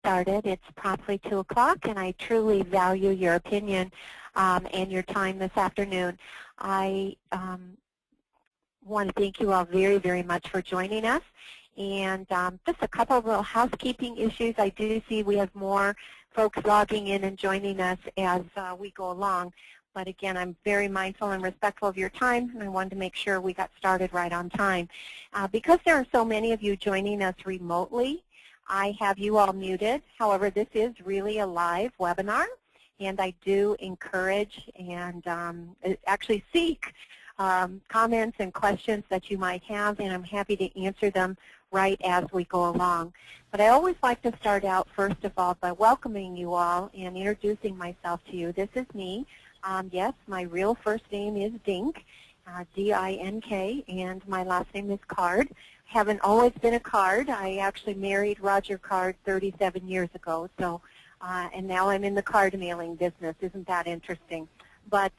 started. It's promptly 2 o'clock, and I truly value your opinion and your time this afternoon. I want to thank you all very, very much for joining us. And just a couple of little housekeeping issues. I do see we have more folks logging in and joining us as we go along. But again, I'm very mindful and respectful of your time, and I wanted to make sure we got started right on time. Because there are so many of you joining us remotely, I have you all muted. However, this is really a live webinar, and I do encourage and actually seek comments and questions that you might have, and I'm happy to answer them right as we go along. But I always like to start out, first of all, by welcoming you all and introducing myself to you. This is me. Yes, my real first name is Dink, D-I-N-K, and my last name is Card. Haven't always been a Card. I actually married Roger Card 37 years ago, so and now I'm in the card mailing business. Isn't that interesting? But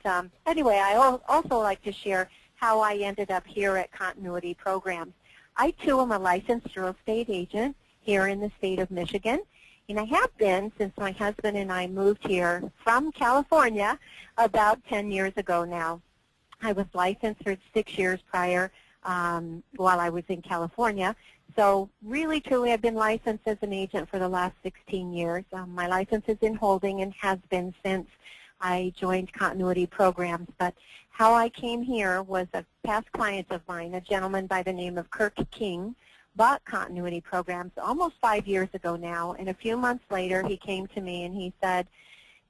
anyway, I also like to share how I ended up here at Continuity Programs. I, too, am a licensed real estate agent here in the state of Michigan. And I have been since my husband and I moved here from California about 10 years ago now. I was licensed for 6 years prior while I was in California. So really, truly, I've been licensed as an agent for the last 16 years. My license is in holding and has been since I joined Continuity Programs. But how I came here was a past client of mine, a gentleman by the name of Kirk King, bought Continuity Programs almost 5 years ago now, and a few months later he came to me and he said,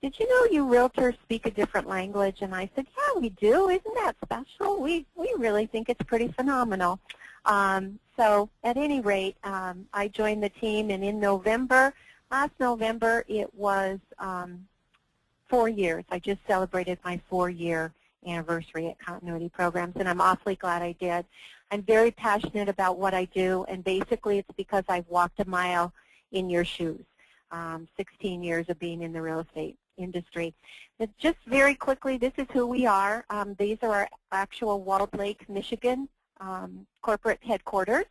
"Did you know you realtors speak a different language?" And I said, "Yeah, we do. Isn't that special? We really think it's pretty phenomenal." So at any rate, I joined the team, and in November, last November, it was 4 years. I just celebrated my 4-year anniversary at Continuity Programs, and I'm awfully glad I did. I'm very passionate about what I do, and basically it's because I've walked a mile in your shoes, 16 years of being in the real estate industry. But just very quickly, this is who we are. These are our actual Walled Lake, Michigan corporate headquarters,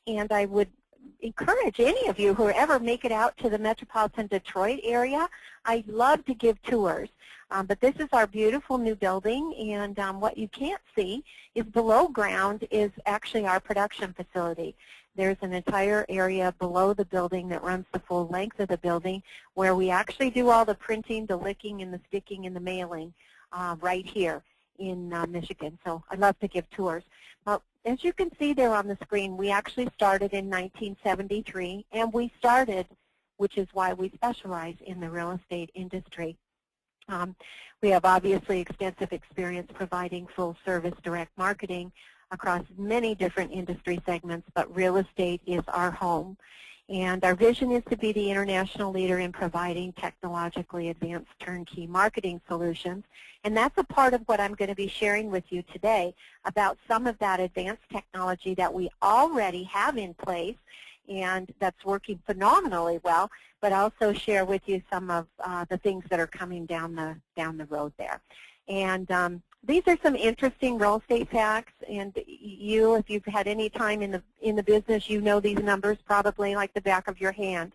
and I would encourage any of you who ever make it out to the metropolitan Detroit area. I'd love to give tours. But this is our beautiful new building, and what you can't see is below ground is actually our production facility. There's an entire area below the building that runs the full length of the building where we actually do all the printing, the licking, and the sticking, and the mailing right here in Michigan. So I'd love to give tours. Well, as you can see there on the screen, we actually started in 1973, and we started, which is why we specialize in the real estate industry. We have obviously extensive experience providing full-service direct marketing across many different industry segments, but real estate is our home. And our vision is to be the international leader in providing technologically advanced turnkey marketing solutions. And that's a part of what I'm going to be sharing with you today about some of that advanced technology that we already have in place and that's working phenomenally well, but also share with you some of the things that are coming down the road there. And these are some interesting real estate facts, and you, if you've had any time in the business, you know these numbers probably like the back of your hand.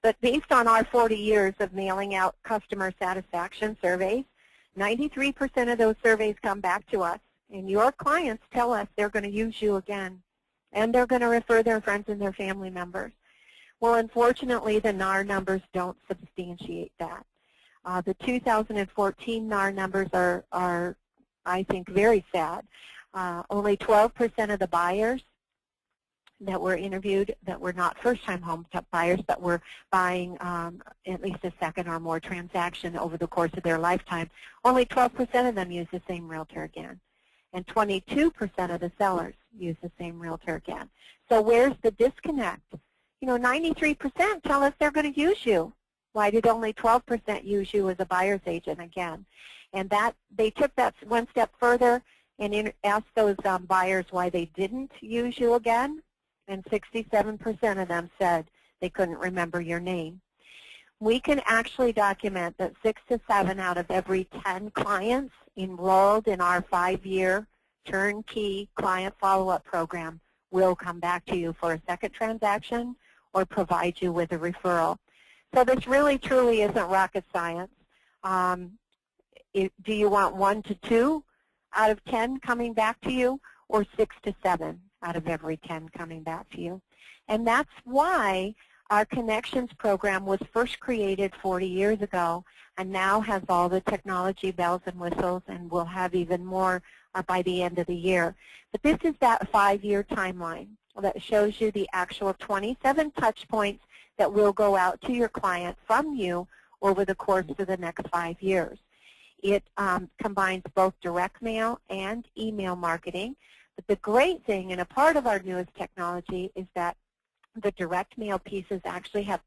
But based on our 40 years of mailing out customer satisfaction surveys, 93% of those surveys come back to us, and your clients tell us they're going to use you again, and they're going to refer their friends and their family members. Well, unfortunately, the NAR numbers don't substantiate that. The 2014 NAR numbers are, I think, very sad. Only 12% of the buyers that were interviewed that were not first-time home buyers, but were buying at least a second or more transaction over the course of their lifetime, only 12% of them use the same realtor again. And 22% of the sellers use the same realtor again. So where's the disconnect? You know, 93% tell us they're going to use you. Why did only 12% use you as a buyer's agent again? And that they took that one step further and asked those buyers why they didn't use you again, and 67% of them said they couldn't remember your name. We can actually document that 6 to 7 out of every 10 clients enrolled in our 5-year turnkey client follow-up program will come back to you for a second transaction or provide you with a referral. So this really, truly isn't rocket science. Do you want 1 to 2 out of 10 coming back to you, or 6 to 7 out of every 10 coming back to you? And that's why our Connections program was first created 40 years ago and now has all the technology bells and whistles, and we'll have even more by the end of the year. But this is that 5-year timeline that shows you the actual 27 touch points that will go out to your client from you over the course of the next 5 years. It combines both direct mail and email marketing. But the great thing, and a part of our newest technology, is that the direct mail pieces actually have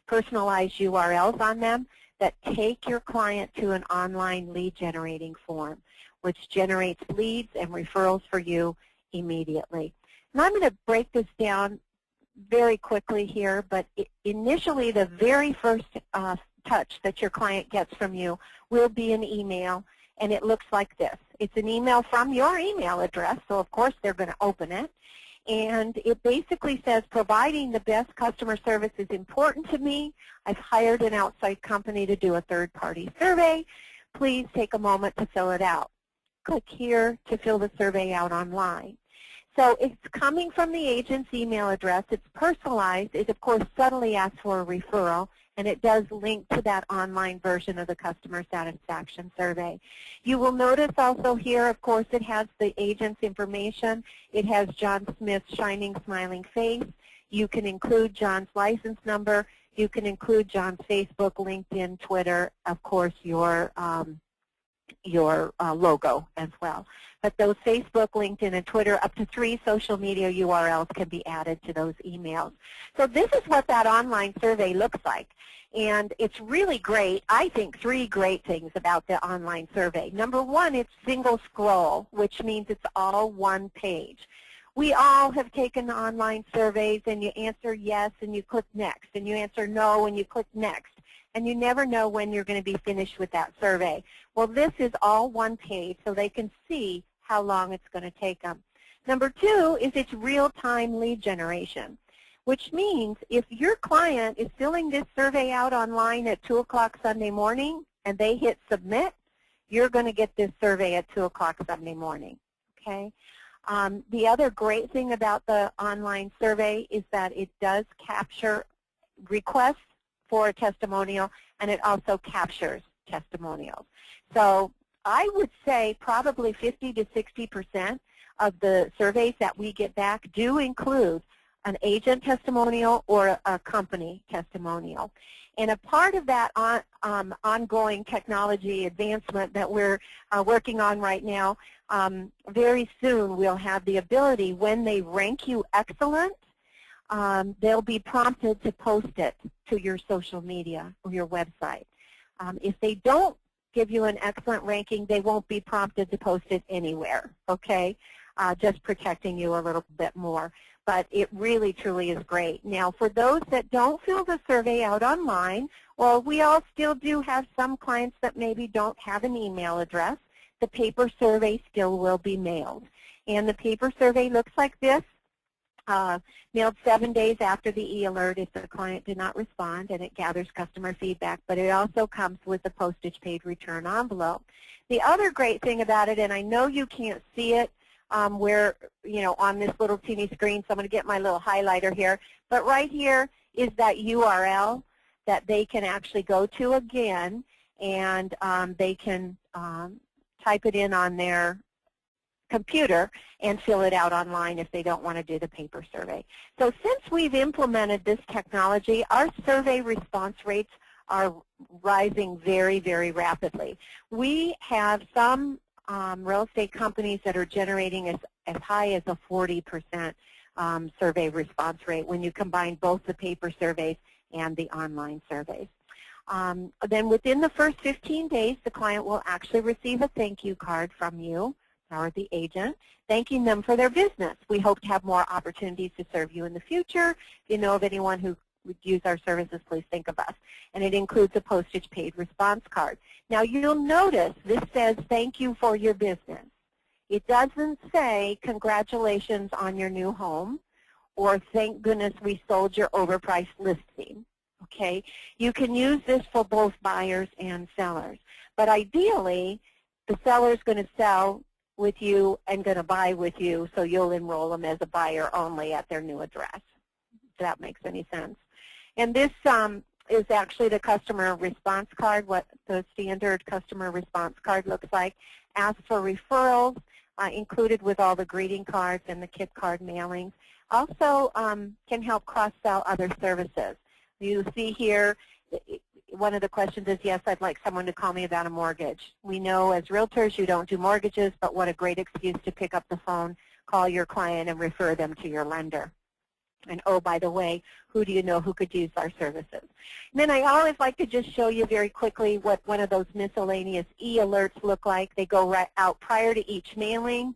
personalized URLs on them that take your client to an online lead generating form, which generates leads and referrals for you immediately. And I'm going to break this down very quickly here, but initially the very first touch that your client gets from you will be an email, and it looks like this. It's an email from your email address, so of course they're going to open it. And it basically says, providing the best customer service is important to me. I've hired an outside company to do a third-party survey. Please take a moment to fill it out. Click here to fill the survey out online. So it's coming from the agent's email address. It's personalized. It, of course, subtly asks for a referral, and it does link to that online version of the customer satisfaction survey. You will notice also here, of course, it has the agent's information. It has John Smith's shining, smiling face. You can include John's license number. You can include John's Facebook, LinkedIn, Twitter, of course, your logo as well. But those Facebook, LinkedIn, and Twitter, up to 3 social media URLs can be added to those emails. So this is what that online survey looks like. And it's really great. I think 3 great things about the online survey. Number 1, it's single scroll, which means it's all one page. We all have taken online surveys, and you answer yes, and you click next, and you answer no, and you click next. And you never know when you're going to be finished with that survey. Well, this is all one page, so they can see how long it's going to take them. Number 2 is it's real-time lead generation, which means if your client is filling this survey out online at 2 o'clock Sunday morning and they hit submit, you're going to get this survey at 2 o'clock Sunday morning. Okay? The other great thing about the online survey is that it does capture requests for a testimonial, and it also captures testimonials. So I would say probably 50 to 60% of the surveys that we get back do include an agent testimonial or a company testimonial. And a part of that ongoing technology advancement that we're working on right now, very soon we'll have the ability, when they rank you excellent, they'll be prompted to post it to your social media or your website. If they don't give you an excellent ranking, they won't be prompted to post it anywhere, okay? Just protecting you a little bit more. But it really, truly is great. Now, for those that don't fill the survey out online, well, we all still do have some clients that maybe don't have an email address. The paper survey still will be mailed. And the paper survey looks like this. Mailed 7 days after the e-alert if the client did not respond, and it gathers customer feedback, but it also comes with a postage paid return envelope. The other great thing about it, and I know you can't see it where, you know, on this little teeny screen, so I'm going to get my little highlighter here, but right here is that URL that they can actually go to again, and they can type it in on their computer and fill it out online if they don't want to do the paper survey. So since we've implemented this technology, our survey response rates are rising very, very rapidly. We have some real estate companies that are generating as high as a 40% survey response rate when you combine both the paper surveys and the online surveys. Then within the first 15 days, the client will actually receive a thank you card from you or the agent, thanking them for their business. We hope to have more opportunities to serve you in the future. If you know of anyone who would use our services, please think of us. And it includes a postage paid response card. Now you'll notice this says thank you for your business. It doesn't say congratulations on your new home or thank goodness we sold your overpriced listing. Okay, you can use this for both buyers and sellers, but ideally the seller is going to sell with you and going to buy with you, so you'll enroll them as a buyer only at their new address, if that makes any sense. And this is actually the customer response card, what the standard customer response card looks like. Asks for referrals, included with all the greeting cards and the Kipkard mailings. Also can help cross-sell other services. You see here, one of the questions is, yes, I'd like someone to call me about a mortgage. We know as realtors you don't do mortgages, but what a great excuse to pick up the phone, call your client, and refer them to your lender. And oh, by the way, who do you know who could use our services? And then I always like to just show you very quickly what one of those miscellaneous E-Alerts look like. They go right out prior to each mailing,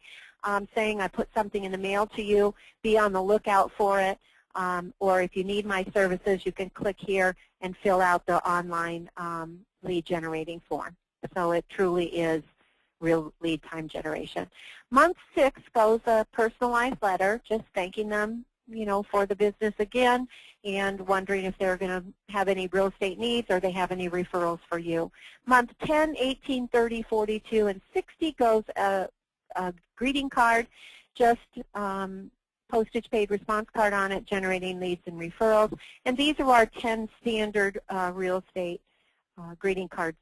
saying I put something in the mail to you. Be on the lookout for it. Or if you need my services, you can click here and fill out the online lead generating form. So it truly is real lead time generation. Month 6 goes a personalized letter, just thanking them, you know, for the business again, and wondering if they're going to have any real estate needs or they have any referrals for you. Month 10, 18, 30, 42, and 60 goes a greeting card, just postage paid response card on it, generating leads and referrals. And these are our 10 standard real estate greeting card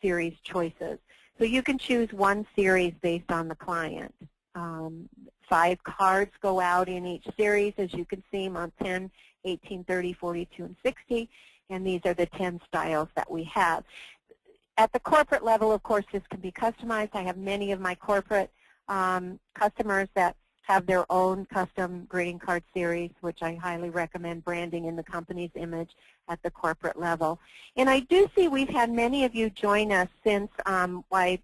series choices. So you can choose one series based on the client. 5 cards go out in each series, as you can see, month 10, 18, 30, 42, and 60. And these are the 10 styles that we have. At the corporate level, of course, this can be customized. I have many of my corporate customers that have their own custom greeting card series, which I highly recommend, branding in the company's image at the corporate level. And I do see we've had many of you join us since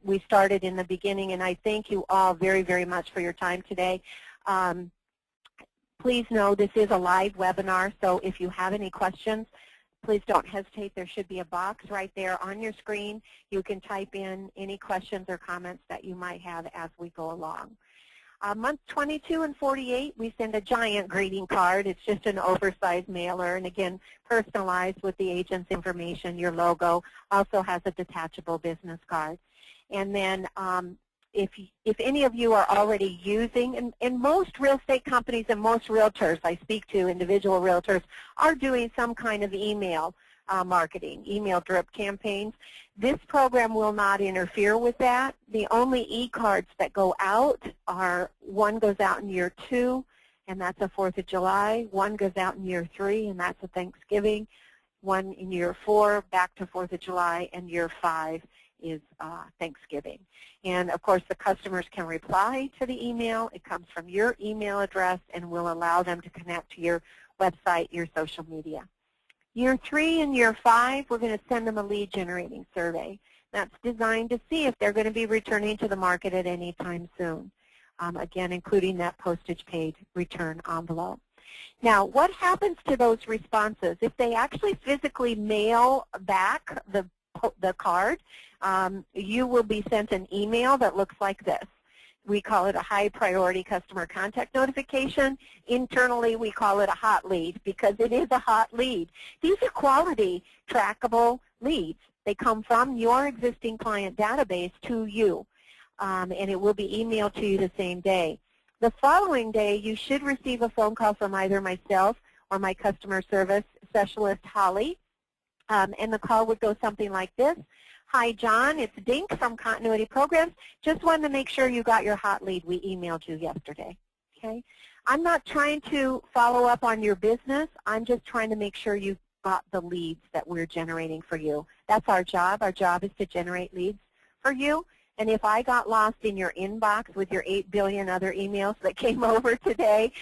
we started in the beginning, and I thank you all very, very much for your time today. Please know this is a live webinar, so if you have any questions, please don't hesitate. There should be a box right there on your screen. You can type in any questions or comments that you might have as we go along. Month 22 and 48, we send a giant greeting card. It's just an oversized mailer, and again, personalized with the agent's information. Your logo also has a detachable business card. And then if any of you are already using, and most real estate companies and most realtors I speak to, individual realtors, are doing some kind of email marketing, email drip campaigns. This program will not interfere with that. The only e-cards that go out are, one goes out in year 2, and that's a 4th of July. One goes out in year 3, and that's a Thanksgiving. One in year 4, back to 4th of July, and year 5 is Thanksgiving. And of course, the customers can reply to the email. It comes from your email address and will allow them to connect to your website, your social media. Year 3 and year 5, we're going to send them a lead generating survey. That's designed to see if they're going to be returning to the market at any time soon. Again, including that postage paid return envelope. Now, what happens to those responses? If they actually physically mail back the card, you will be sent an email that looks like this. We call it a high priority customer contact notification. Internally, we call it a hot lead because it is a hot lead. These are quality, trackable leads. They come from your existing client database to you, and it will be emailed to you the same day. The following day, you should receive a phone call from either myself or my customer service specialist, Holly, and the call would go something like this. Hi, John. It's Dink from Continuity Programs. Just wanted to make sure you got your hot lead. We emailed you yesterday. Okay? I'm not trying to follow up on your business. I'm just trying to make sure you got the leads that we're generating for you. That's our job. Our job is to generate leads for you. And if I got lost in your inbox with your 8 billion other emails that came over today,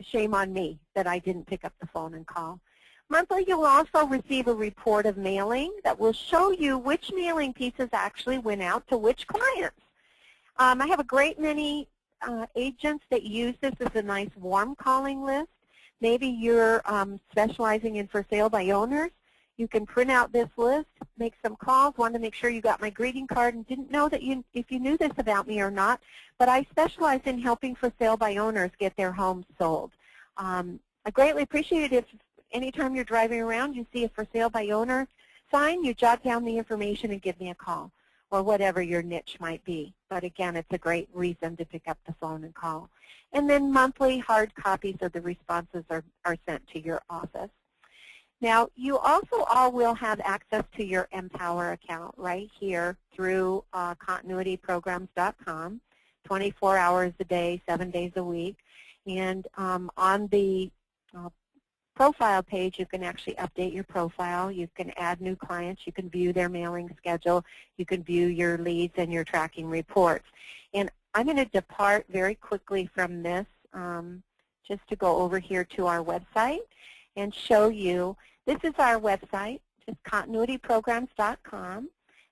shame on me that I didn't pick up the phone and call. Monthly, you will also receive a report of mailing that will show you which mailing pieces actually went out to which clients. I have a great many agents that use this as a nice warm calling list. Maybe you're specializing in for sale by owners. You can print out this list, make some calls, wanted to make sure you got my greeting card, and didn't know that if you knew this about me or not, but I specialize in helping for sale by owners get their homes sold. I greatly appreciate it anytime you're driving around, you see a for sale by owner sign, you jot down the information and give me a call, or whatever your niche might be. But again, it's a great reason to pick up the phone and call. And then monthly hard copies of the responses are sent to your office. Now, you also all will have access to your Empower account right here through continuityprograms.com, 24 hours a day, 7 days a week. And on the profile page, you can actually update your profile. You can add new clients. You can view their mailing schedule. You can view your leads and your tracking reports. And I'm going to depart very quickly from this just to go over here to our website and show you. This is our website, just continuityprograms.com.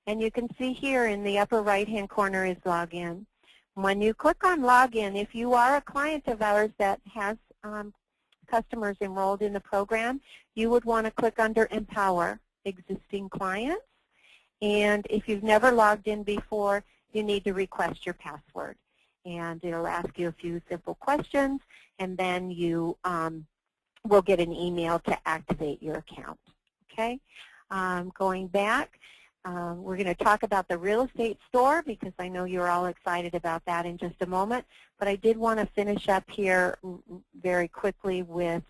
And you can see here in the upper right-hand corner is login. When you click on login, if you are a client of ours that has customers enrolled in the program, you would want to click under Empower Existing Clients. And if you've never logged in before, you need to request your password. And it'll ask you a few simple questions, and then you will get an email to activate your account. Okay? Going back, we're going to talk about the real estate store because I know you're all excited about that in just a moment. But I did want to finish up here very quickly with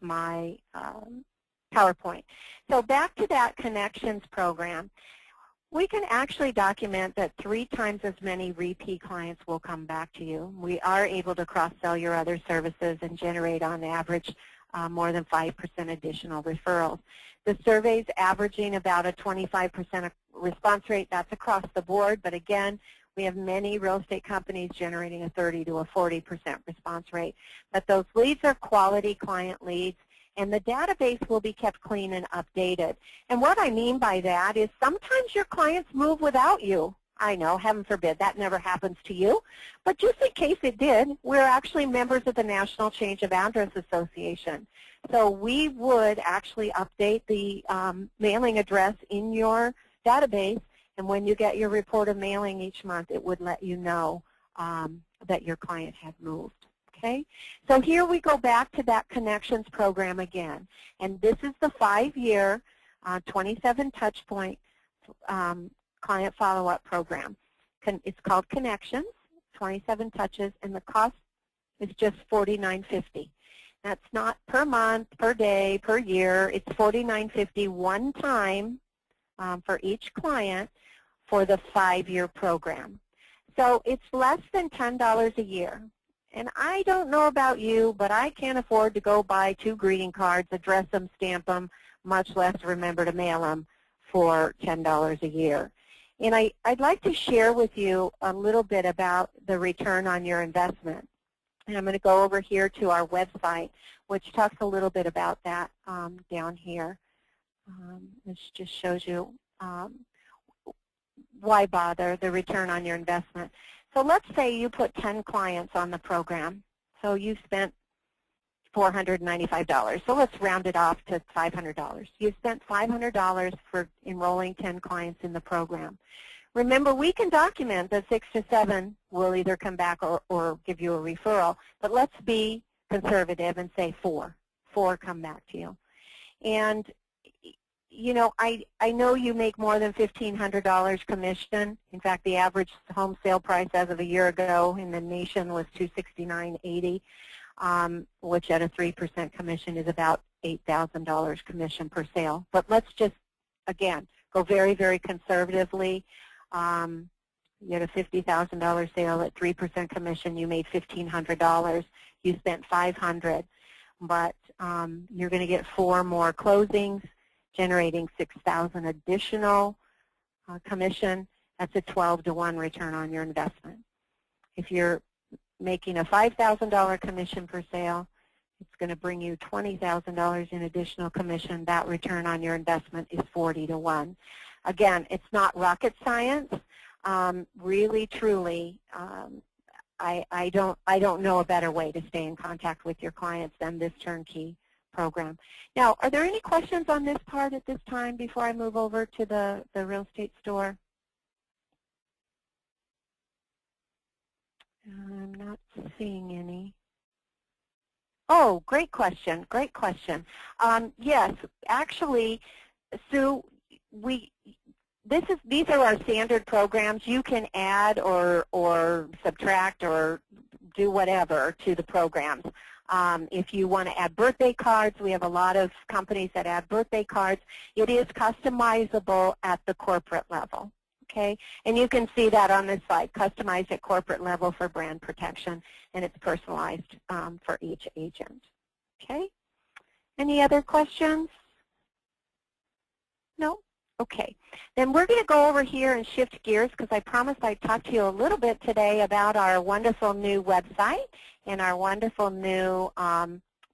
my PowerPoint. So back to that Connections program. We can actually document that 3 times as many repeat clients will come back to you. We are able to cross-sell your other services and generate on average more than 5% additional referrals. The survey's averaging about a 25% response rate. That's across the board, but again, we have many real estate companies generating a 30 to a 40% response rate. But those leads are quality client leads, and the database will be kept clean and updated. And what I mean by that is sometimes your clients move without you. I know, heaven forbid, that never happens to you. But just in case it did, we're actually members of the National Change of Address Association. So we would actually update the mailing address in your database, and when you get your report of mailing each month, it would let you know that your client had moved. Okay? So here we go back to that Connections program again. And this is the 5-year, 27 touch point client follow-up program. It's called Connections, 27 touches, and the cost is just $49.50. That's not per month, per day, per year. It's $49.50 one time for each client for the 5-year program. So it's less than $10 a year. And I don't know about you, but I can't afford to go buy 2 greeting cards, address them, stamp them, much less remember to mail them for $10 a year. And I'd like to share with you a little bit about the return on your investment. And I'm going to go over here to our website, which talks a little bit about that down here. This just shows you why bother, the return on your investment. So let's say you put 10 clients on the program. So you spent $495. So let's round it off to $500. You spent $500 for enrolling 10 clients in the program. Remember, we can document that 6 to 7 will either come back or give you a referral, but let's be conservative and say 4. 4 come back to you. And, you know, I know you make more than $1,500 commission. In fact, the average home sale price as of a year ago in the nation was $269.80. Which at a 3% commission is about $8,000 commission per sale. But let's just, again, go very, very conservatively. You had a $50,000 sale at 3% commission. You made $1,500. You spent $500. But you're going to get 4 more closings, generating $6,000 additional commission. That's a 12 to 1 return on your investment. If you're making a $5,000 commission per sale, it's going to bring you $20,000 in additional commission. That return on your investment is 40 to 1. Again, it's not rocket science. Really, truly, I don't know a better way to stay in contact with your clients than this turnkey program. Now, are there any questions on this part at this time before I move over to the real estate store? I'm not seeing any. Oh, great question. Great question. Yes, actually, Sue, these are our standard programs. You can add or subtract or do whatever to the programs. If you want to add birthday cards, we have a lot of companies that add birthday cards. It is customizable at the corporate level. Okay, and you can see that on this slide, customized at corporate level for brand protection, and it's personalized for each agent. Okay, any other questions? No? Okay, then we're going to go over here and shift gears because I promised I'd talk to you a little bit today about our wonderful new website and our wonderful new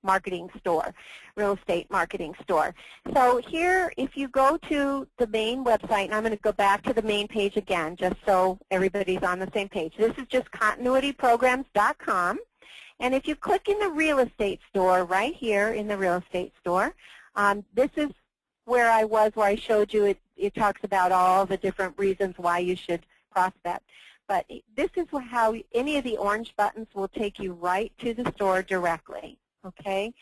marketing store, real estate marketing store. So here, if you go to the main website, and I'm going to go back to the main page again just so everybody's on the same page. This is just continuityprograms.com. And if you click in the real estate store right here in the real estate store, this is where I was, where I showed you it talks about all the different reasons why you should prospect. But this is how any of the orange buttons will take you right to the store directly. Okay,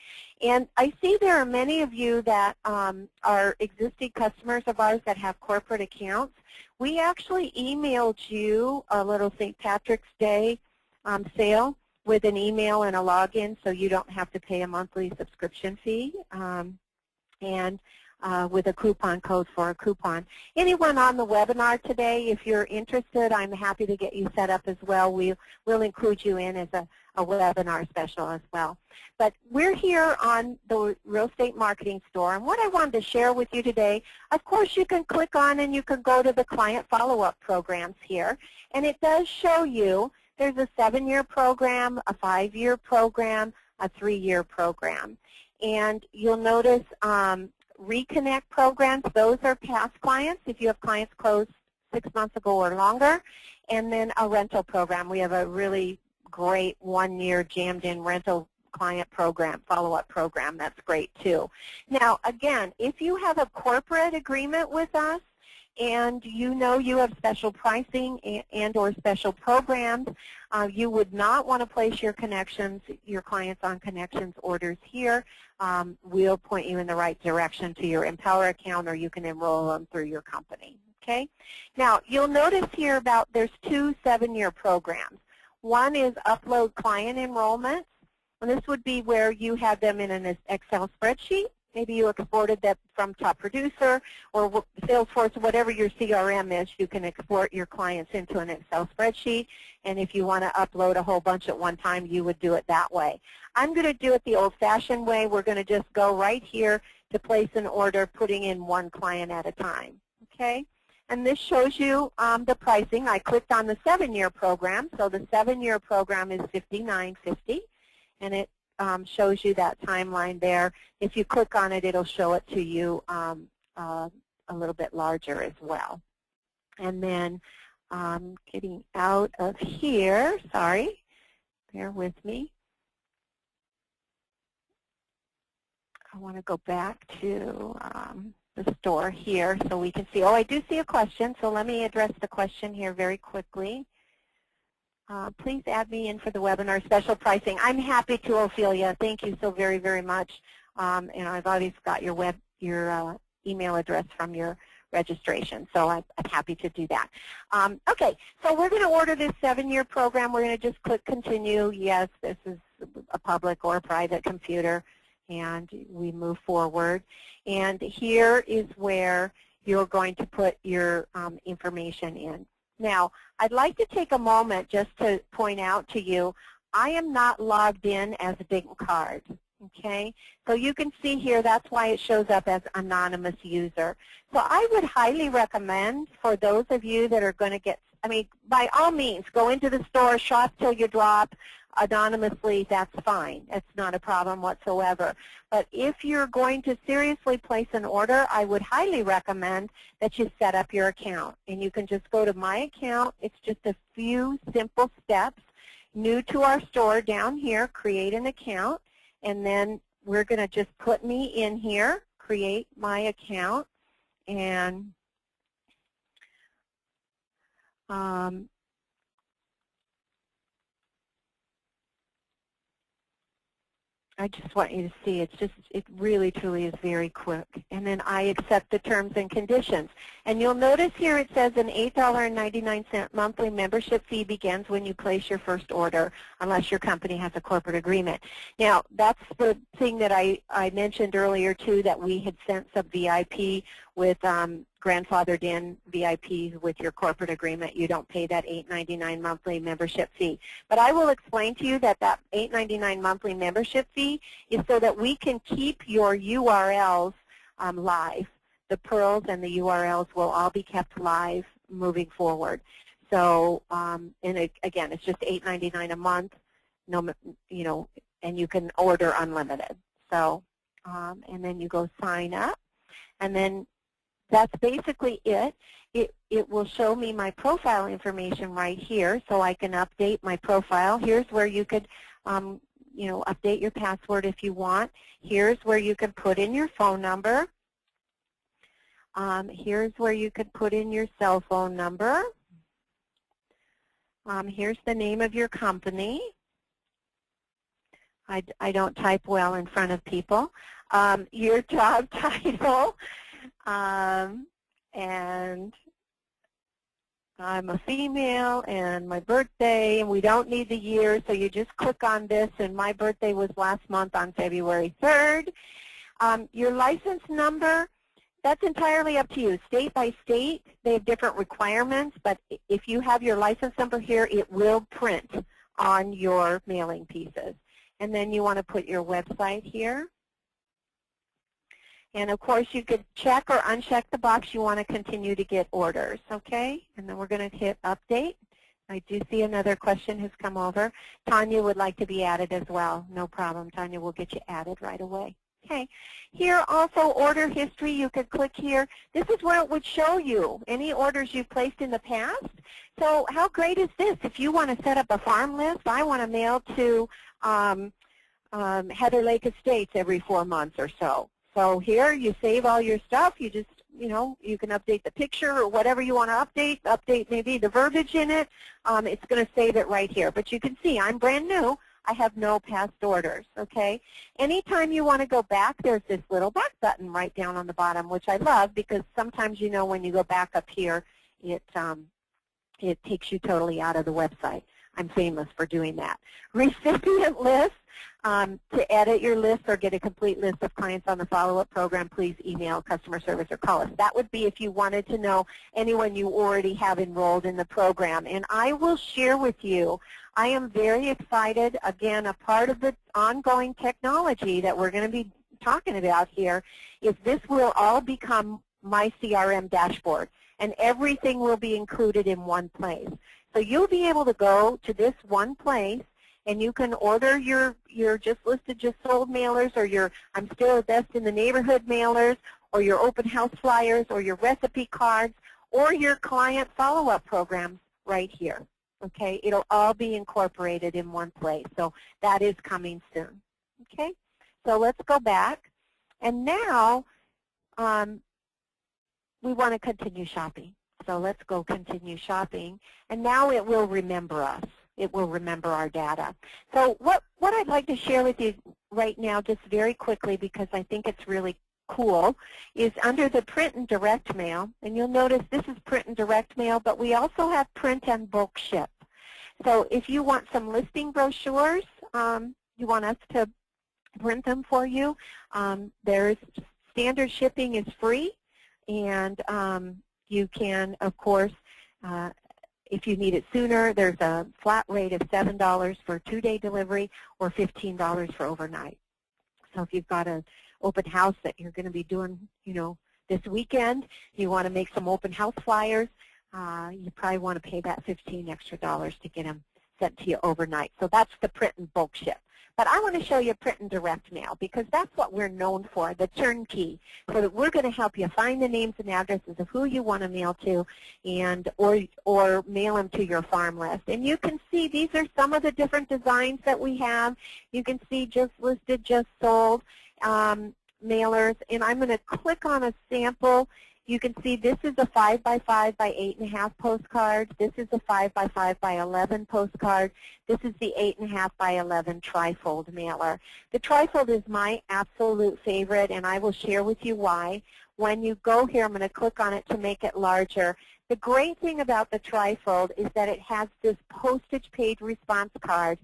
and I see there are many of you that are existing customers of ours that have corporate accounts. We actually emailed you a little St. Patrick's Day sale with an email and a login, so you don't have to pay a monthly subscription fee, and with a coupon code for a coupon. Anyone on the webinar today, if you're interested, I'm happy to get you set up as well. We'll include you in as a webinar special as well. But we're here on the Real Estate Marketing Store, and what I wanted to share with you today, of course you can click on and you can go to the client follow-up programs here, and it does show you there's a 7-year program, a 5-year program, a 3-year program. And you'll notice reconnect programs, those are past clients if you have clients closed 6 months ago or longer, and then a rental program. We have a really great 1-year jammed-in rental client program, follow-up program. That's great too. Now, again, if you have a corporate agreement with us and you know you have special pricing and or special programs, you would not want to place your clients on connections orders here. We'll point you in the right direction to your Empower account, or you can enroll them through your company. Okay. Now, you'll notice here there's 2 7-year programs. One is upload client enrollments, and this would be where you have them in an Excel spreadsheet. Maybe you exported that from Top Producer or Salesforce, whatever your CRM is, you can export your clients into an Excel spreadsheet. And if you want to upload a whole bunch at one time, you would do it that way. I'm going to do it the old-fashioned way. We're going to just go right here to place an order, putting in 1 client at a time. Okay? And this shows you the pricing. I clicked on the 7-year program. So the 7-year program is $59.50, and it shows you that timeline there. If you click on it, it'll show it to you a little bit larger as well. And then getting out of here, sorry, bear with me. I want to go back to the store here so we can see. Oh, I do see a question, so let me address the question here very quickly. Please add me in for the webinar special pricing. I'm happy to, Ophelia. Thank you so very, very much. And I've always got your email address from your registration, so I'm happy to do that. Okay, so we're going to order this 7-year program. We're going to just click continue. Yes, this is a public or a private computer, and we move forward. And here is where you're going to put your information in. Now, I'd like to take a moment just to point out to you, I am not logged in as a Kipkards, okay? So you can see here, that's why it shows up as anonymous user. So I would highly recommend for those of you that are going to get, by all means, go into the store, shop till you drop, anonymously, that's fine. It's not a problem whatsoever. But if you're going to seriously place an order, I would highly recommend that you set up your account. And you can just go to My Account. It's just a few simple steps. New to our store down here, create an account. And then we're going to just put me in here, create my account. And I just want you to see it really truly is very quick. And then I accept the terms and conditions. And you'll notice here it says an $8.99 monthly membership fee begins when you place your first order unless your company has a corporate agreement. Now that's the thing that I mentioned earlier too, that we had sent some VIP with grandfathered in VIPs with your corporate agreement. You don't pay that $8.99 monthly membership fee. But I will explain to you that that $8.99 monthly membership fee is so that we can keep your URLs live. The pearls and the URLs will all be kept live moving forward. So, and again, it's just $8.99 a month, no, you know, and you can order unlimited. So, and then you go sign up, and then that's basically it. It will show me my profile information right here, so I can update my profile. Here's where you could, you know, update your password if you want. Here's where you can put in your phone number. Here's where you could put in your cell phone number. Here's the name of your company. I don't type well in front of people. Your job title. And I'm a female, and my birthday, and we don't need the year, so you just click on this, and my birthday was last month on February 3rd. Your license number, that's entirely up to you. State by state, they have different requirements, but if you have your license number here, it will print on your mailing pieces. And then you want to put your website here. And of course, you could check or uncheck the box you want to continue to get orders, okay? And then we're going to hit update. I do see another question has come over. Tanya would like to be added as well. No problem. Tanya will get you added right away. Okay. Here also order history. You could click here. This is where it would show you any orders you've placed in the past. So how great is this? If you want to set up a farm list, I want to mail to Heather Lake Estates every 4 months or so. So here you save all your stuff. You just, you know, you can update the picture or whatever you want to update maybe the verbiage in it. It's going to save it right here. But you can see I'm brand new. I have no past orders, okay? Anytime you want to go back, there's this little back button right down on the bottom, which I love because sometimes, you know, when you go back up here, it takes you totally out of the website. I'm famous for doing that. Recipient list. To edit your list or get a complete list of clients on the follow-up program, please email customer service or call us. That would be if you wanted to know anyone you already have enrolled in the program. And I will share with you, I am very excited. Again, a part of the ongoing technology that we're going to be talking about here is this will all become my CRM dashboard, and everything will be included in one place. So you'll be able to go to this one place, and you can order your just listed, just sold mailers, or your I'm still best in the neighborhood mailers, or your open house flyers, or your recipe cards, or your client follow-up programs right here. Okay, it'll all be incorporated in one place. So that is coming soon. Okay, so let's go back, and now we want to continue shopping. So let's go continue shopping, and now it will remember us. It will remember our data. So what I'd like to share with you right now, just very quickly, because I think it's really cool, is under the print and direct mail, and you'll notice this is print and direct mail, but we also have print and bulk ship. So if you want some listing brochures, you want us to print them for you, there's standard shipping is free, and you can, of course, if you need it sooner, there's a flat rate of $7 for 2-day delivery or $15 for overnight. So if you've got an open house that you're going to be doing, you know, this weekend, you want to make some open house flyers, you probably want to pay that $15 extra to get them sent to you overnight. So that's the print and bulk ship. But I want to show you print and direct mail because that's what we're known for, the turnkey. So that we're going to help you find the names and addresses of who you want to mail to, and or mail them to your farm list. And you can see these are some of the different designs that we have. You can see just listed, just sold mailers. And I'm going to click on a sample. You can see this is a 5 by 5 by 8.5 postcard. This is a 5 by 5 by 11 postcard. This is the 8.5 by 11 trifold mailer. The trifold is my absolute favorite, and I will share with you why. When you go here, I'm going to click on it to make it larger. The great thing about the trifold is that it has this postage paid response card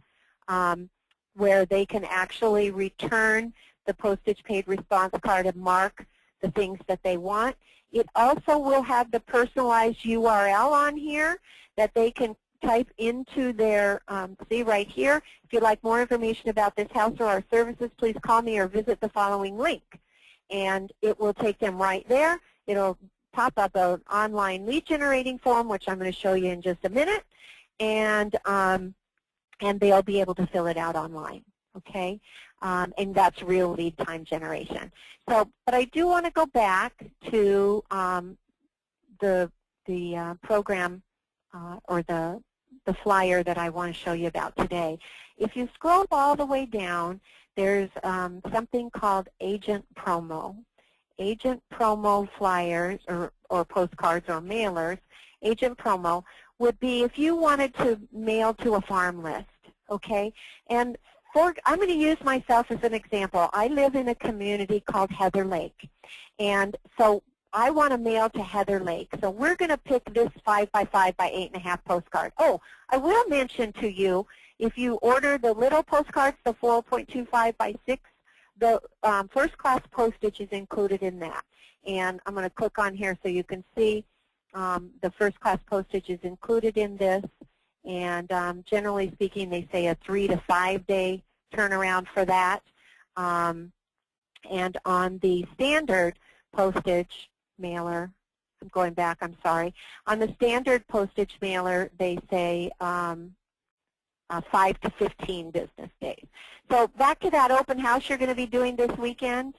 where they can actually return the postage paid response card and mark the things that they want. It also will have the personalized URL on here that they can type into their, see right here, if you'd like more information about this house or our services, please call me or visit the following link. And it will take them right there. It'll pop up an online lead generating form, which I'm going to show you in just a minute, and they'll be able to fill it out online. Okay, and that's real lead time generation. So, but I do want to go back to the program or the flyer that I want to show you about today. If you scroll all the way down, there's something called Agent Promo. Agent Promo flyers or postcards or mailers. Agent Promo would be if you wanted to mail to a farm list. Okay, and I'm going to use myself as an example. I live in a community called Heather Lake, and so I want to mail to Heather Lake. So we're going to pick this 5 by 5 by 8.5 postcard. Oh, I will mention to you, if you order the little postcards, the 4.25 by 6, the first class postage is included in that. And I'm going to click on here so you can see the first class postage is included in this. And generally speaking, they say a 3 to 5 day turnaround for that. And on the standard postage mailer, I'm going back, I'm sorry. On the standard postage mailer, they say 5 to 15 business days. So back to that open house you're going to be doing this weekend.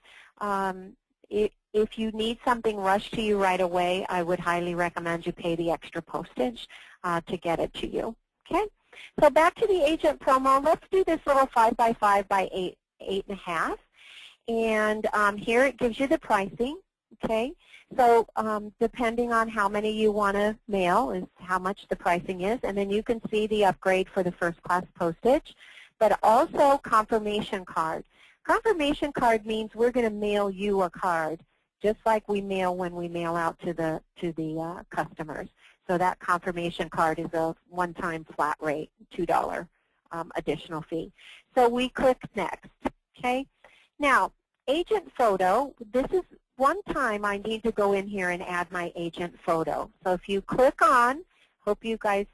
If you need something rushed to you right away, I would highly recommend you pay the extra postage to get it to you. Okay, so back to the agent promo. Let's do this little 5 by 5 by 8.5, and here it gives you the pricing. Okay, so depending on how many you want to mail is how much the pricing is, and then you can see the upgrade for the first class postage, but also confirmation card. Confirmation card means we're going to mail you a card, just like we mail when we mail out to the customers. So that confirmation card is a one-time flat rate, $2 additional fee. So we click Next. Okay. Now, agent photo. This is one time I need to go in here and add my agent photo. So if you click on, hope you guys,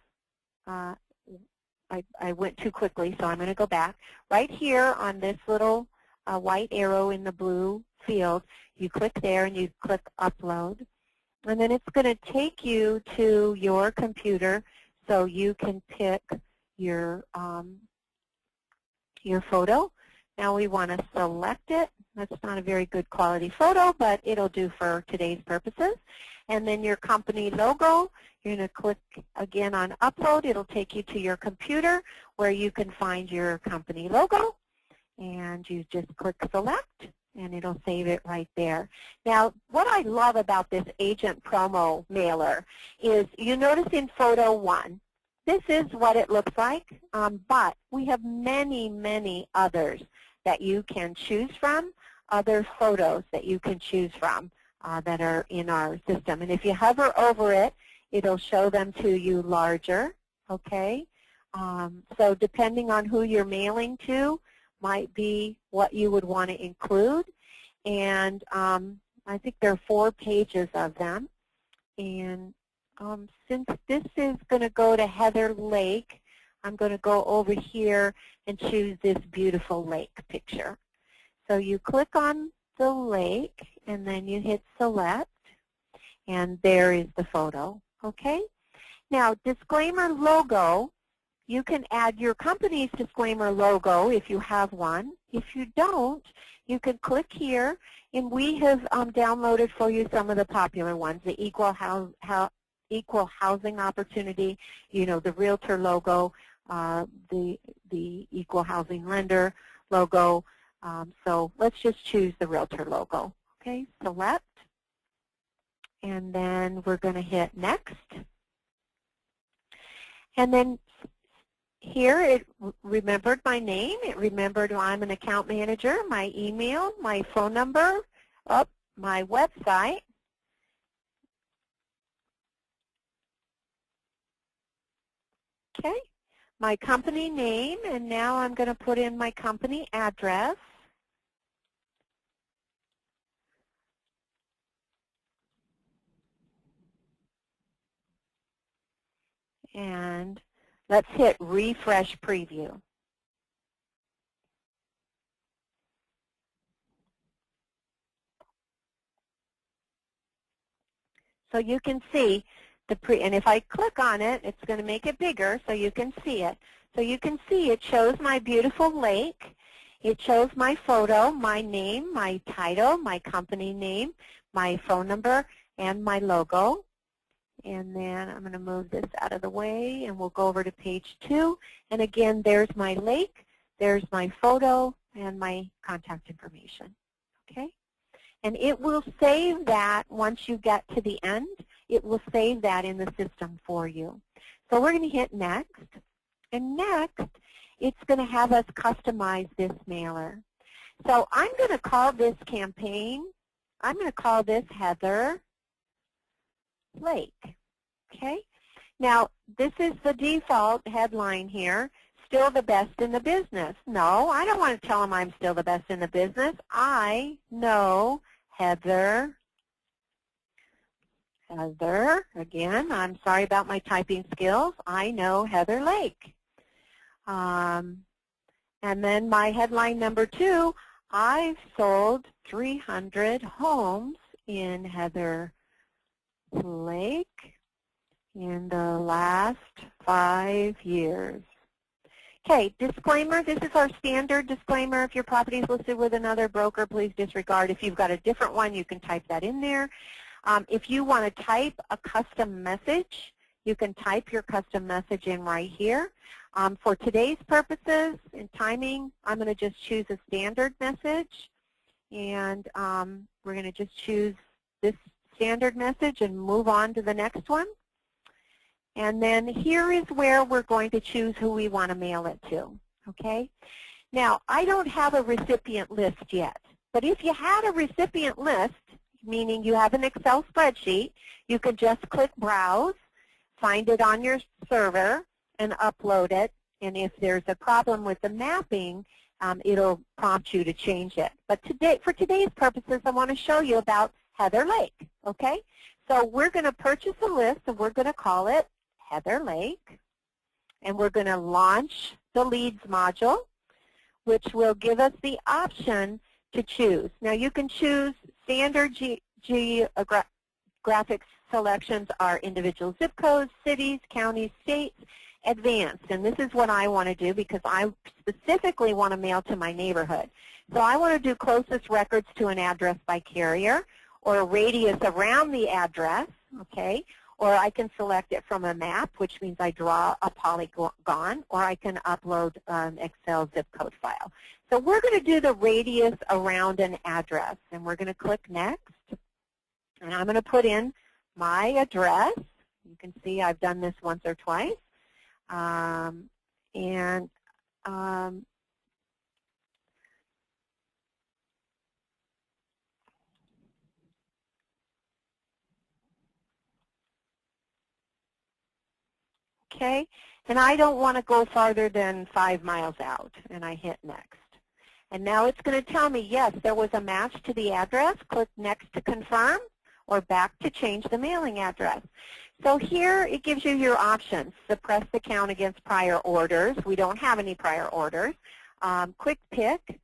I went too quickly, so I'm going to go back. Right here on this little white arrow in the blue field, you click there and you click Upload. And then it's going to take you to your computer so you can pick your photo. Now we want to select it. That's not a very good quality photo, but it'll do for today's purposes. And then your company logo, you're going to click again on Upload. It'll take you to your computer where you can find your company logo. And you just click Select, and it'll save it right there. Now, what I love about this agent promo mailer is you notice in photo 1, this is what it looks like, but we have many, many others that you can choose from, other photos that you can choose from that are in our system. And if you hover over it, it'll show them to you larger, okay? So depending on who you're mailing to might be what you would want to include. And I think there are 4 pages of them. And since this is going to go to Heather Lake, I'm going to go over here and choose this beautiful lake picture. So you click on the lake, and then you hit Select, and there is the photo. Okay? Now, disclaimer logo, you can add your company's disclaimer logo if you have one. If you don't, you can click here, and we have downloaded for you some of the popular ones, the equal housing opportunity, you know, the realtor logo, the equal housing lender logo. So let's just choose the realtor logo. Okay, select. and then we're going to hit next. And then here it remembered my name. It remembered I'm an account manager, my email, my phone number, my website. Okay, my company name, and now I'm going to put in my company address. And let's hit refresh preview. So you can see and if I click on it, it's going to make it bigger so you can see it. So you can see it shows my beautiful lake. It shows my photo, my name, my title, my company name, my phone number, and my logo. And then I'm going to move this out of the way, and we'll go over to page 2. And again, there's my lake, there's my photo, and my contact information. Okay? And it will save that once you get to the end. It will save that in the system for you. So we're going to hit next. And next, it's going to have us customize this mailer. So I'm going to call this campaign, I'm going to call this Heather Lake. Okay? Now, this is the default headline here, still the best in the business. No, I don't want to tell them I'm still the best in the business. I know Heather, again, I'm sorry about my typing skills. I know Heather Lake. And then my headline number 2, I've sold 300 homes in Heather Lake in the last 5 years. Okay, disclaimer, this is our standard disclaimer. If your property is listed with another broker, please disregard. If you've got a different one, you can type that in there. If you want to type a custom message, you can type your custom message in right here. For today's purposes and timing, I'm going to just choose a standard message, and we're going to just choose this standard message and move on to the next one. And then here is where we're going to choose who we want to mail it to. Okay? Now, I don't have a recipient list yet, but if you had a recipient list, meaning you have an Excel spreadsheet, you could just click Browse, find it on your server, and upload it. And if there's a problem with the mapping, it'll prompt you to change it. But today, for today's purposes, I want to show you about Heather Lake. Okay? So we're going to purchase a list, and we're going to call it Heather Lake. And we're going to launch the Leads module, which will give us the option to choose. Now, you can choose standard geographic selections are individual zip codes, cities, counties, states, advanced. And this is what I want to do because I specifically want to mail to my neighborhood. So I want to do closest records to an address by carrier or a radius around the address, okay? Or I can select it from a map, which means I draw a polygon, or I can upload an Excel zip code file. So we're going to do the radius around an address, and we're going to click Next. And I'm going to put in my address. You can see I've done this once or twice. Okay, and I don't want to go farther than 5 miles out, and I hit Next. And now it's going to tell me, yes, there was a match to the address. Click Next to confirm, or back to change the mailing address. So here it gives you your options. Suppress the count against prior orders. We don't have any prior orders. Quick pick,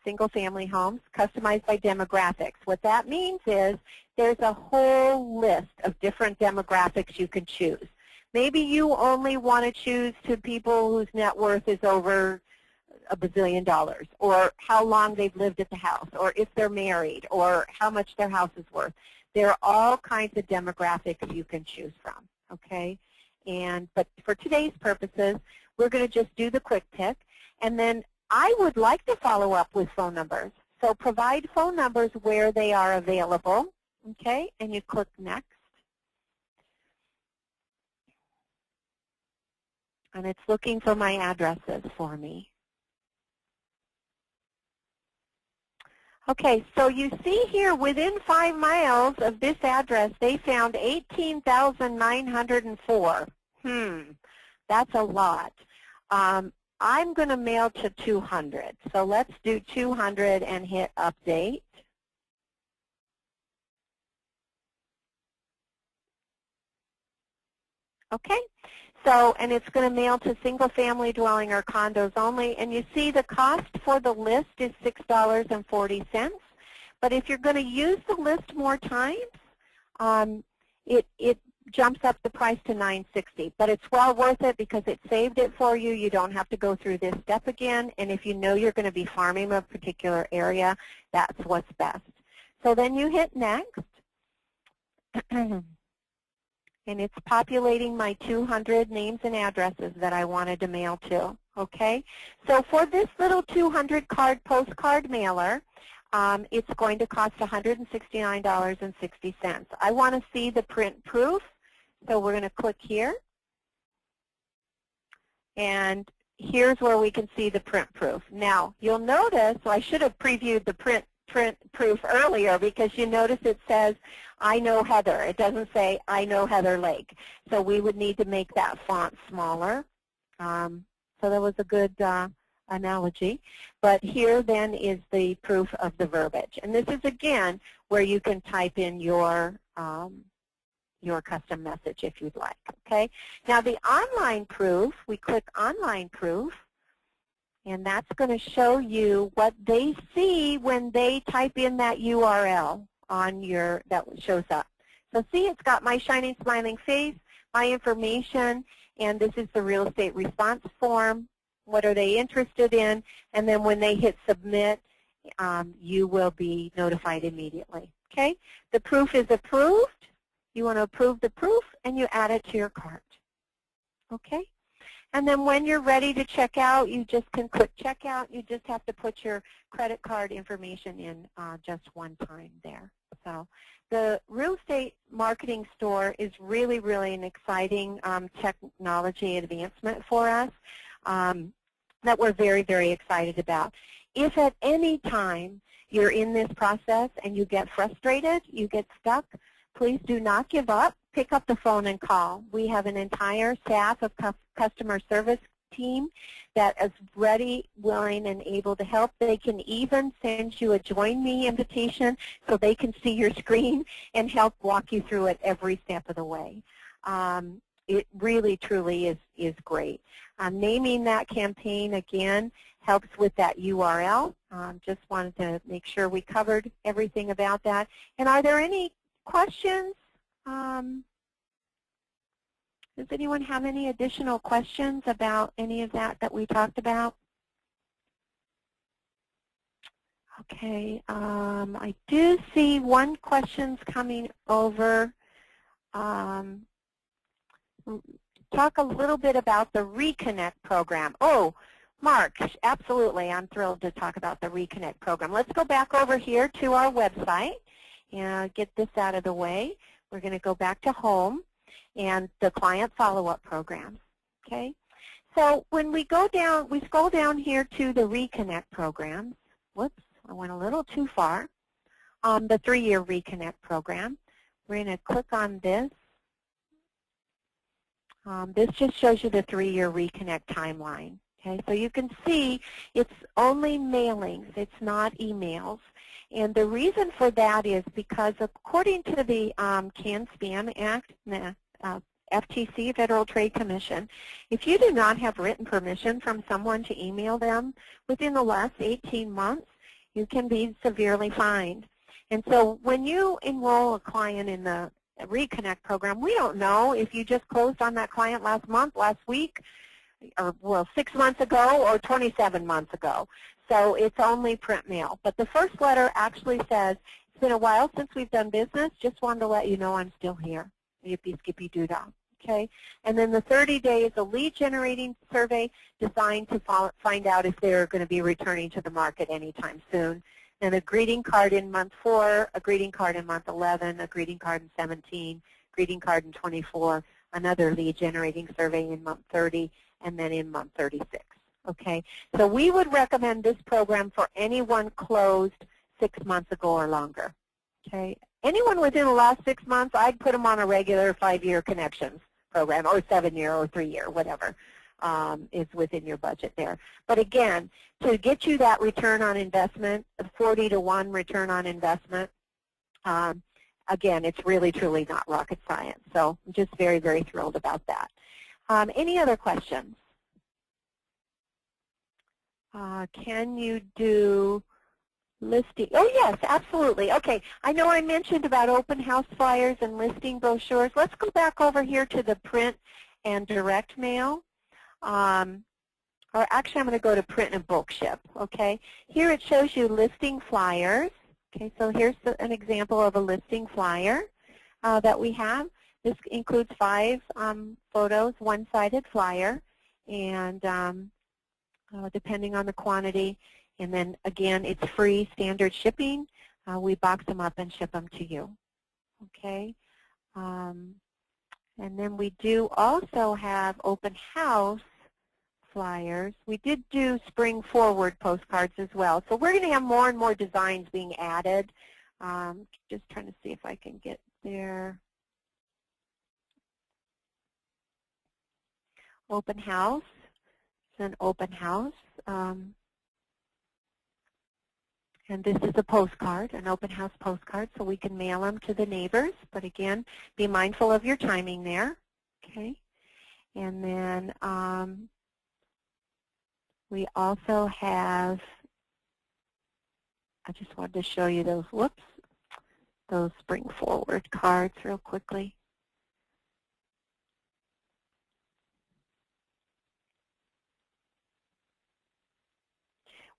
single family homes, customized by demographics. What that means is there's a whole list of different demographics you can choose. Maybe you only want to choose to people whose net worth is over $1 bazillion, or how long they've lived at the house, or if they're married, or how much their house is worth. There are all kinds of demographics you can choose from, okay? But for today's purposes, we're going to just do the quick pick, and then I would like to follow up with phone numbers. So provide phone numbers where they are available, Okay, and you click Next. And it's looking for my addresses for me. Okay, so you see here within 5 miles of this address, they found 18,904. That's a lot. I'm going to mail to 200. So let's do 200 and hit Update. Okay, so, and it's going to mail to single-family dwelling or condos only. And you see the cost for the list is $6.40. But if you're going to use the list more times, it jumps up the price to $9.60. But it's well worth it because it saved it for you. You don't have to go through this step again. And if you know you're going to be farming a particular area, that's what's best. So then you hit Next. And it's populating my 200 names and addresses that I wanted to mail to. Okay? So for this little 200 card postcard mailer, it's going to cost $169.60. I want to see the print proof, so we're going to click here. And here's where we can see the print proof. Now, you'll notice, so I should have previewed the print proof earlier because you notice it says, I know Heather. It doesn't say, I know Heather Lake. So we would need to make that font smaller. So that was a good analogy. But here then is the proof of the verbiage. And this is, again, where you can type in your custom message if you'd like. Okay. Now the online proof, we click Online Proof. And that's going to show you what they see when they type in that URL on your, that shows up. So see, it's got my shining smiling face, my information, and this is the real estate response form. What are they interested in? And then when they hit submit, you will be notified immediately. Okay? The proof is approved. You want to approve the proof, and you add it to your cart. Okay? And then when you're ready to check out, you just can click checkout. You just have to put your credit card information in just one time there. So the real estate marketing store is really, really an exciting technology advancement for us that we're very, very excited about. If at any time you're in this process and you get frustrated, you get stuck, please do not give up. Pick up the phone and call. We have an entire staff of customer service team that is ready, willing, and able to help. They can even send you a Join Me invitation so they can see your screen and help walk you through it every step of the way. It really, truly is great. Naming that campaign, again, helps with that URL. Just wanted to make sure we covered everything about that. And are there any questions? Does anyone have any additional questions about any of that we talked about? Okay, I do see one question's coming over. Talk a little bit about the Reconnect program. Oh, Mark, absolutely, I'm thrilled to talk about the Reconnect program. Let's go back over here to our website and get this out of the way. We're going to go back to Home and the Client Follow-Up Programs. Okay, so when we go down, we scroll down here to the Reconnect programs. Whoops, I went a little too far. The 3-year Reconnect program. We're going to click on this. This just shows you the 3-year Reconnect timeline. Okay, so you can see it's only mailings, it's not emails. And the reason for that is because according to the CAN-SPAM Act, FTC, Federal Trade Commission, if you do not have written permission from someone to email them within the last 18 months, you can be severely fined. And so when you enroll a client in the Reconnect program, we don't know if you just closed on that client last month, last week, or well, 6 months ago or 27 months ago. So it's only print mail. But the first letter actually says, it's been a while since we've done business, just wanted to let you know I'm still here. Yippee skippy doo-dah. Okay? And then the 30 day is a lead generating survey designed to find out if they're going to be returning to the market anytime soon. and a greeting card in month 4, a greeting card in month 11, a greeting card in 17, greeting card in 24, another lead generating survey in month 30, and then in month 36. Okay, so we would recommend this program for anyone closed 6 months ago or longer. Okay, anyone within the last 6 months, I'd put them on a regular 5-year connections program, or 7-year or 3-year, whatever is within your budget there. But again, to get you that return on investment, a 40-to-1 return on investment, again, it's really, truly not rocket science. So I'm just very, very thrilled about that. Any other questions? Can you do listing? Oh, yes, absolutely. Okay, I know I mentioned about open house flyers and listing brochures. Let's go back over here to the print and direct mail. Or actually, I'm going to go to print and bulk ship. Okay, here it shows you listing flyers. Okay, so here's an example of a listing flyer that we have. This includes 5 photos, one-sided flyer, and depending on the quantity. And then, again, it's free standard shipping. We box them up and ship them to you. Okay. And then we do also have open house flyers. We did do spring forward postcards as well. So we're going to have more and more designs being added. Just trying to see if I can get there. Open house. It's an open house. And this is a postcard, an open house postcard, so we can mail them to the neighbors. But again, be mindful of your timing there. Okay. And then we also have, I just wanted to show you those, those spring forward cards real quickly.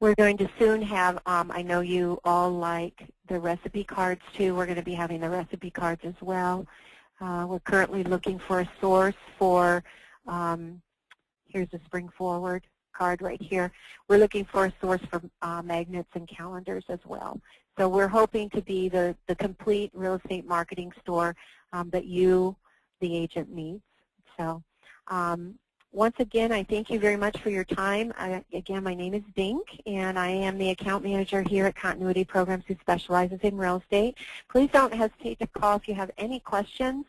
We're going to soon have, I know you all like the recipe cards too. We're going to be having the recipe cards as well. We're currently looking for a source for, here's a spring forward card right here. We're looking for a source for magnets and calendars as well. So we're hoping to be the complete real estate marketing store that you, the agent, needs. So once again, I thank you very much for your time. Again, my name is Dink, and I am the account manager here at Continuity Programs who specializes in real estate. Please don't hesitate to call if you have any questions.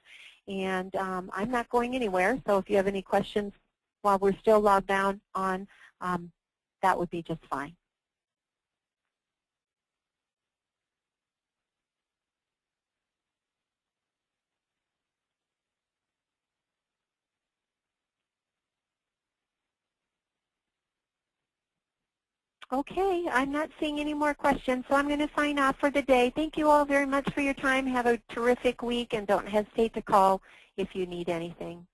And I'm not going anywhere, so if you have any questions while we're still logged down on, that would be just fine. Okay, I'm not seeing any more questions, so I'm going to sign off for the day. Thank you all very much for your time. Have a terrific week, and don't hesitate to call if you need anything.